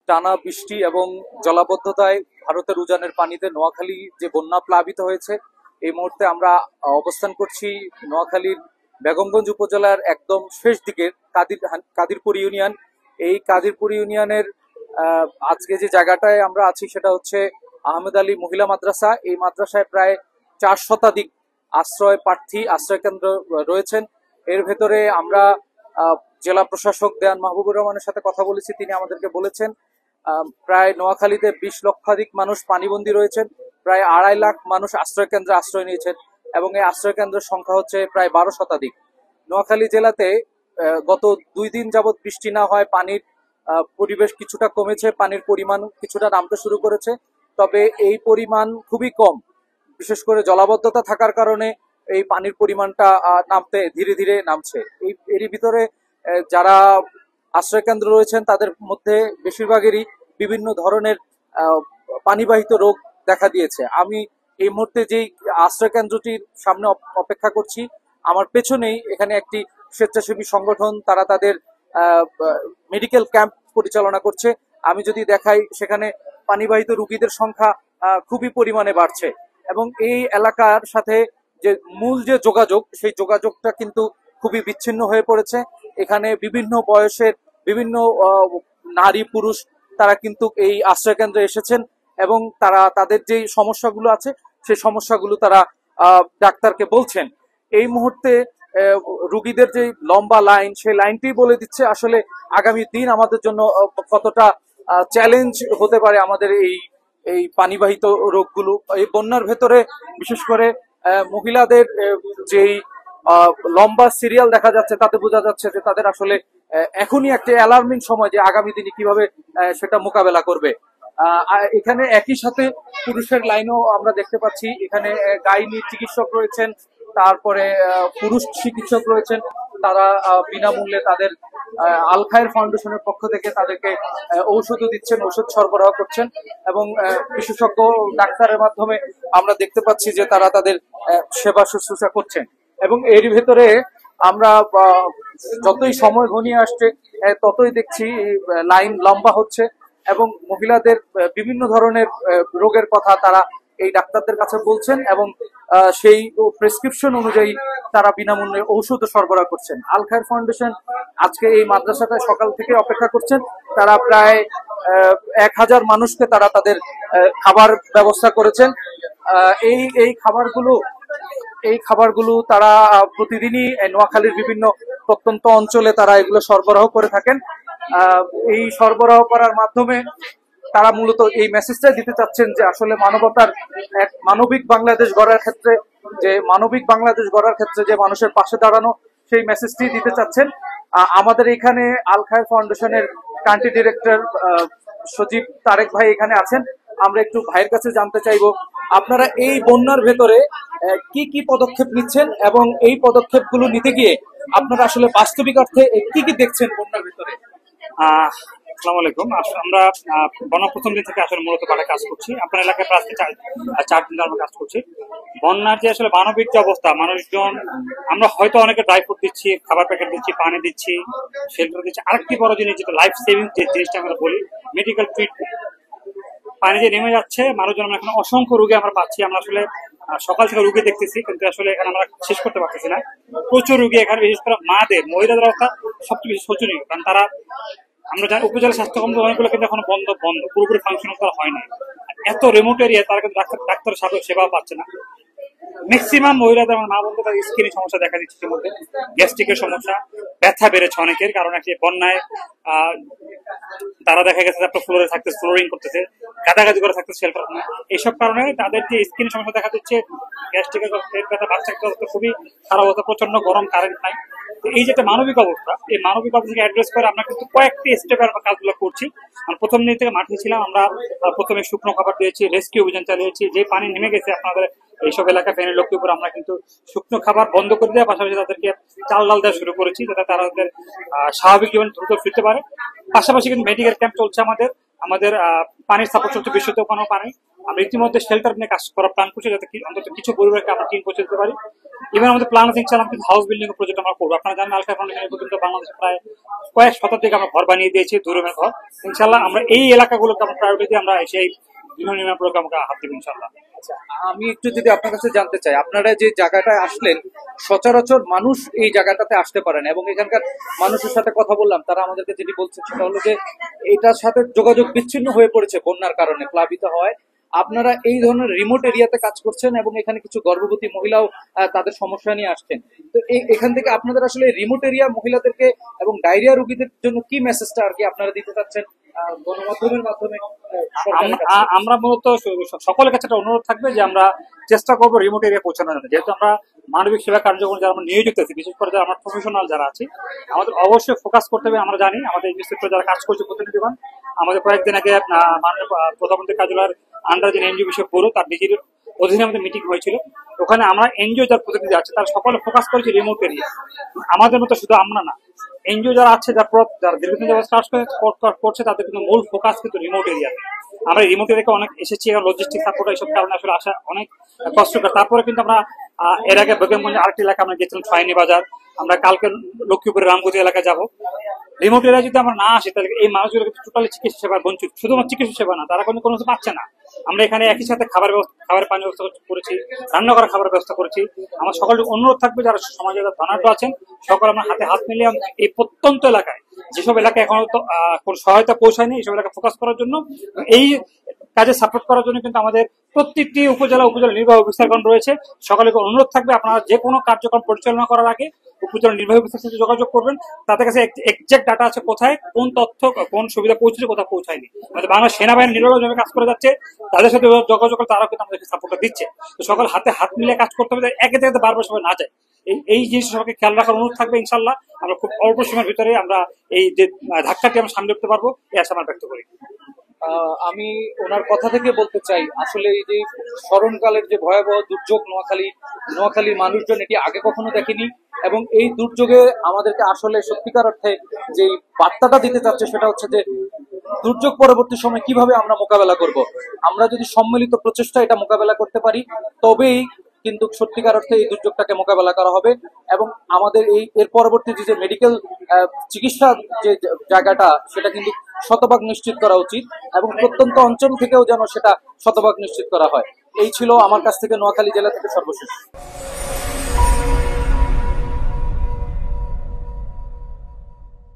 টানা বৃষ্টি এবং জলাবদ্ধতায় ভারতের উজানের পানিতে নোয়াখালী যে বন্যা প্লাবিত হয়েছে, এই মুহূর্তে আমরা অবস্থান করছি নোয়াখালীর বেগমগঞ্জ উপজেলার একদম শেষ দিকের কাদিরপুর ইউনিয়ন। এই কাদিরপুর ইউনিয়নের আজকে যে জায়গাটায় আমরা আছি সেটা হচ্ছে আহমেদ আলী মহিলা মাদ্রাসা। এই মাদ্রাসায় প্রায় 4 শতাধিক আশ্রয় প্রার্থী আশ্রয় কেন্দ্র রয়েছেন। এর ভেতরে আমরা জেলা প্রশাসক দেওয়ান মাহবুবুর রহমানের সাথে কথা বলেছি। তিনি আমাদেরকে বলেছেন প্রায় নোয়াখালীতে 20 লক্ষাধিক মানুষ পানিবন্দী রয়েছেন, প্রায় 2.5 লাখ মানুষ আশ্রয় কেন্দ্রে আশ্রয় নিয়েছেন এবং এই আশ্রয় কেন্দ্রের সংখ্যা হচ্ছে প্রায় 12 শতাধিক। নোয়াখালী জেলাতে গত 2 দিন যাবৎ বৃষ্টি না হয় পানির পরিবেশ কিছুটা কমেছে, পানির পরিমাণ কিছুটা নামতে শুরু করেছে, তবে এই পরিমাণ খুবই কম। বিশেষ করে জলাবদ্ধতা থাকার কারণে এই পানির পরিমাণটা নামতে ধীরে ধীরে নামছে। এরই ভিতরে যারা আশ্রয় কেন্দ্র রয়েছেন তাদের মধ্যে বেশিরভাগেরই বিভিন্ন ধরনের পানিবাহিত রোগ দেখা দিয়েছে। আমি এই মুহূর্তে যেই আশ্রয় কেন্দ্রটির সামনে অপেক্ষা করছি, আমার পেছনেই এখানে একটি স্বেচ্ছাসেবী সংগঠন, তারা তাদের মেডিকেল ক্যাম্প পরিচালনা করছে। আমি যদি দেখাই, সেখানে পানিবাহিত রোগীদের সংখ্যা খুবই পরিমাণে বাড়ছে এবং এই এলাকার সাথে যে মূল যে যোগাযোগ, সেই যোগাযোগটা কিন্তু খুবই বিচ্ছিন্ন হয়ে পড়েছে। এখানে বিভিন্ন বয়সের বিভিন্ন নারী পুরুষ তারা কিন্তু এই আশ্রয় কেন্দ্রে এসেছেন এবং তারা তাদের যে সমস্যাগুলো আছে সেই সমস্যাগুলো তারা ডাক্তারকে বলছেন। এই মুহূর্তে রুগীদের যে লম্বা লাইন, সেই লাইনটি বলে দিচ্ছে আসলে আগামী দিন আমাদের জন্য কতটা চ্যালেঞ্জ হতে পারে আমাদের এই এই পানিবাহিত রোগগুলো। এই বন্যার ভেতরে বিশেষ করে মহিলাদের যেই লম্বা সিরিয়াল দেখা যাচ্ছে, তাতে বোঝা যাচ্ছে যে তাদের আসলে এখনই একটা অ্যালার্মিং সময় যে আগামী দিনে কিভাবে সেটা মোকাবেলা করবে। এখানে একই সাথে পুরুষের লাইনও আমরা দেখতে পাচ্ছি। এখানে গাইনি চিকিৎসক রয়েছেন, তারপরে পুরুষ চিকিৎসক রয়েছেন। তারা বিনামূল্যে তাদের আল খায়ের ফাউন্ডেশনের পক্ষ থেকে তাদেরকে ঔষধও দিচ্ছেন, ওষুধ সরবরাহ করছেন এবং বিশেষজ্ঞ ডাক্তারের মাধ্যমে আমরা দেখতে পাচ্ছি যে তারা তাদের সেবা শুশ্রূষা করছেন। এবং এর ভেতরে আমরা যতই সময় ঘনিয়ে আসছে ততই দেখছি লাইন লম্বা হচ্ছে এবং মহিলাদের বিভিন্ন ধরনের রোগের কথা তারা এই ডাক্তারদের কাছে বলছেন এবং সেই প্রেসক্রিপশন অনুযায়ী তারা বিনামূল্যে ঔষধ সরবরাহ করছেন। আল খায়ের ফাউন্ডেশন আজকে এই মাদ্রাসাটায় সকাল থেকে অপেক্ষা করছেন। তারা প্রায় 1000 মানুষকে তারা তাদের খাবার ব্যবস্থা করেছেন। এই এই খাবারগুলো তারা প্রতিদিনই নোয়াখালীর বিভিন্ন প্রত্যন্ত অঞ্চলে তারা এগুলো সরবরাহ করে থাকেন। এই সরবরাহ করার মাধ্যমে তারা মূলত এই মেসেজটাই দিতে চাচ্ছেন যে আসলে মানবতার এক মানবিক বাংলাদেশ গড়ার ক্ষেত্রে যে মানুষের পাশে দাঁড়ানো, সেই মেসেজটি দিতে চাচ্ছেন। আমাদের এখানে আল খায়ের ফাউন্ডেশনের কান্ট্রি ডিরেক্টর সজীব তারেক ভাই এখানে আছেন। আমরা একটু ভাইয়ের কাছে জানতে চাইবো, আপনারা এই বন্যার ভেতরে কি কি পদক্ষেপ নিচ্ছেন এবং এই পদক্ষেপগুলো নিতে গিয়ে আপনারা আসলে বাস্তবিক অর্থে কি কি দেখছেন বন্যার ভেতরে? আসসালামু আলাইকুম। আমরা বন্যা প্রথম দিন থেকে আসলে মূলত পাড়ায় কাজ করছি। আপনার এলাকায় প্রায় 4 দিন আমরা কাজ করছি। বন্যার যে আসলে মানবিক যে অবস্থা, মানুষজন আমরা হয়তো অনেকে ড্রাই ফুড দিচ্ছি, খাবার প্যাকেট দিচ্ছি, পানি দিচ্ছি, শেল্টার দিচ্ছি। আরেকটি বড় জিনিস যেটা লাইফ সেভিং যে জিনিসটা আমরা বলি, মেডিকেল ট্রিটমেন্ট। পানি যে নেমে যাচ্ছে, মানুষজন আমরা এখন অসংখ্য রোগী আমরা পাচ্ছি। আমরা আসলে সকাল থেকে রোগী দেখতেছি, কিন্তু আসলে এখানে আমরা শেষ করতে পারতেছি না। প্রচুর রোগী এখানে, বিশেষ করে মহিলাদের অবস্থা সবচেয়ে বেশি শোচনীয়। কারণ তারা, আমরা জানি উপজেলা স্বাস্থ্য কেন্দ্র অনেকগুলো কিন্তু এখন বন্ধ পুরোপুরি ফাংশনাল করা হয়নি। এত রিমোট এরিয়া, তারা কিন্তু ডাক্তারের সেবা পাচ্ছে না। ম্যাক্সিমাম মহিলাদের, আমার মা বলতে, তাদের স্কিনের সমস্যা দেখা দিচ্ছে, এর মধ্যে গ্যাস্ট্রিকের সমস্যা, ব্যথা বেড়েছে অনেকের। কারণ একটি বন্যায় তারা দেখা গেছে আপনার ফ্লোরে থাকতে, ফ্লোরিং করতেছে, গাদাগাদি করে থাকতেছে শেল্টার। এইসব কারণে তাদের যে স্কিনের সমস্যা দেখা দিচ্ছে, গ্যাস্ট্রিকের পেট ব্যথা, বাচ্চাকে খুবই খারাপ হতো, প্রচন্ড গরম, কারেন্ট নাই। এই যে একটা মানবিক অবস্থা, এই মানবিক অবস্থাকে অ্যাড্রেস করে আমরা কিন্তু কয়েকটি স্টেপে আমরা কাজগুলো করছি। প্রথম দিন থেকে মাঠে ছিলাম। আমরা প্রথমে শুকনো খাবার দিয়েছি, রেস্কিউ অভিযান চালিয়েছি। যে পানি নেমে গেছে আপনাদের এইসব এলাকা, ফেনী, লক্ষ্মীপুর, আমরা কিন্তু শুকনো খাবার বন্ধ করে দেওয়ার পাশাপাশি তাদেরকে চাল ডাল দেওয়া শুরু করেছি, যাতে তারা তাদের স্বাভাবিক জীবন দ্রুত ফিরতে পারে। পাশাপাশি কিন্তু মেডিকেল ক্যাম্প চলছে আমাদের। আমাদের পানির সাপোর্ট সবচেয়ে বেশি, ওখানে পানি। আমরা ইতিমধ্যে শেল্টার নিয়ে কাজ করার প্ল্যান করছি, যাতে অন্তত কিছু পরিবারকে আমরা টিম পৌঁছে দিতে পারি। ইভেন আমাদের প্ল্যান আছে ইনশাআল্লাহ কিন্তু হাউস বিল্ডিং প্রজেক্ট আমরা করবো। আপনারা জানেন আলকা ফাউন্ডেশন পর্যন্ত বাংলাদেশে প্রায় কয়েক শতাব্দীকে আমরা ঘর বানিয়ে দিয়েছি, দুরুমের ঘর। ইনশাআল্লাহ আমরা এই এলাকাগুলোকে আমরা প্রায়োরিটি দিয়ে আমরা সেই গৃহ নির্মাণ প্রোগ্রামকে হাত দেবো ইনশাআল্লাহ। আচ্ছা, আমি একটু যদি আপনার কাছে জানতে চাই, আপনারা যে জায়গাটায় আসলেন সচরাচর মানুষ এই জায়গাটাতে আসতে পারে না, এবং এখানকার মানুষের সাথে কথা বললাম, তারা আমাদেরকে যেটি বলছে সেটা হলো যে এটার সাথে যোগাযোগ বিচ্ছিন্ন হয়ে পড়েছে বন্যার কারণে, প্লাবিত হয়। আপনারা এই ধরনের রিমোট এরিয়াতে কাজ করছেন এবং এখানে কিছু গর্ভবতী মহিলাও তাদের সমস্যা নিয়ে আসছেন। তো এখান থেকে আপনাদের আসলে রিমোট এরিয়া মহিলাদেরকে এবং ডায়রিয়া রোগীদের জন্য কি মেসেজটা আর কি আপনারা দিতে চাচ্ছেন গণমাধ্যমের মাধ্যমে? আমরা মূলত সকলের কাছে একটা অনুরোধ থাকবে যে আমরা চেষ্টা করবো রিমোট এরিয়া পৌঁছানোর জন্য। যেহেতু আমরা মানবিক সেবা কার্যক্রম যারা আমরা নিয়োজিত আছি, বিশেষ করে যারা আমরা প্রফেশনাল যারা আছি, আমাদের অবশ্যই ফোকাস করতে হবে। আমরা জানি আমাদের এই সেক্টরে যারা কাজ করছে প্রতিনিধিগণ, আমাদের কয়েকদিন আগে মাননীয় প্রধানমন্ত্রী কার্যালয়ের আন্ডার যে এনজিও বিষয় পুরো তার ডিজির অধীনে আমাদের মিটিং হয়েছিল। ওখানে আমরা এনজিও যার প্রতিনিধি আছে তারা সকলে ফোকাস করেছি রিমোট এরিয়া। আমাদের মতো শুধু আমরা না, এনজিও যারা আছে যারা দীর্ঘদিন যারা কাজ করছে তাদের কিন্তু মূল ফোকাস কিন্তু রিমোট এরিয়াতে। আমরা রিমোট এরিয়াকে অনেক এসেছি, লজিস্টিক সাপোর্ট এইসব কারণে আসলে আসা অনেক কষ্টকর। তারপরে কিন্তু আমরা এর আগে বেগমগঞ্জ আরেকটি এলাকা আমরা গেছিলাম ফাইনি বাজার, আমরা কালকে লক্ষ্মীপুরের রামগতি এলাকায় যাবো। রিমোট এরিয়া যদি আমরা না আসি তাহলে এই মানুষগুলো কিন্তু টোটালি চিকিৎসা সেবা বঞ্চিত। শুধুমাত্র চিকিৎসা সেবা না, তারা কিন্তু কোনো কিছু পাচ্ছে না। আমরা এখানে একই সাথে খাবারের পানির ব্যবস্থা করেছি, রান্না করার খাবারের ব্যবস্থা করেছি। আমার সকলের অনুরোধ থাকবে যারা সমাজে ধনাঢ্য আছেন সকলে আমরা হাতে হাত মিলিয়ে এই প্রত্যন্ত এলাকায় যেসব এলাকায় এখনো কোনো সহায়তা পৌঁছায়নি এইসব এলাকা ফোকাস করার জন্য, এই কাজে সাপোর্ট করার জন্য কিন্তু আমাদের প্রত্যেকটি উপজেলা নির্বাহী অফিসারগণ রয়েছে। সকলকে অনুরোধ থাকবে আপনারা যে কোনো কার্যক্রম পরিচালনা করার আগে উপজেলা নির্বাহী অফিসার সাথে যোগাযোগ করবেন। তাদের কাছে এক্সাক্ট ডাটা আছে কোথায় কোন তথ্য কোন সুবিধা পৌঁছেছে কোথাও পৌঁছায়নি। আমাদের বাংলা সেনাবাহিনী নিরলসভাবে কাজ করে যাচ্ছে, তাদের সাথে যোগাযোগ করে তারাও কিন্তু আমাদেরকে সাপোর্টটা দিচ্ছে। তো সকল হাতে হাত মিলিয়ে কাজ করতে হবে, একে থেকে বারবার সবাই না যায়। এই জিনিস সবাইকে খেয়াল রাখার অনুরোধ থাকবে। ইনশাল্লাহ আমরা খুব অল্প সময়ের ভিতরে আমরা এই যে ধাক্কাটি আমরা সামনে উঠতে পারবো, এই আশা আমরা ব্যক্ত করি। আমি ওনার কথা থেকে বলতে চাই, আসলে এই যে স্মরণকালের যে ভয়াবহ দুর্যোগ নোয়াখালীর মানুষজন এটি আগে কখনো দেখেনি, এবং এই দুর্যোগে আমাদেরকে আসলে সত্যিকার অর্থে যে বার্তাটা দিতে চাচ্ছে সেটা হচ্ছে যে দুর্যোগ পরবর্তী সময় কিভাবে আমরা মোকাবেলা করব। আমরা যদি সম্মিলিত প্রচেষ্টা এটা মোকাবেলা করতে পারি তবেই কিন্তু সত্যিকার অর্থে এই দুর্যোগটাকে মোকাবেলা করা হবে, এবং আমাদের এর পরবর্তী যে মেডিকেল চিকিৎসা যে জায়গাটা সেটা কিন্তু শতভাগ নিশ্চিত করা উচিত, এবং প্রত্যন্ত অঞ্চল থেকেও যেন সেটা শতভাগ নিশ্চিত করা হয়। এই ছিল আমার কাছ থেকে নোয়াখালী জেলা থেকে সর্বশেষ।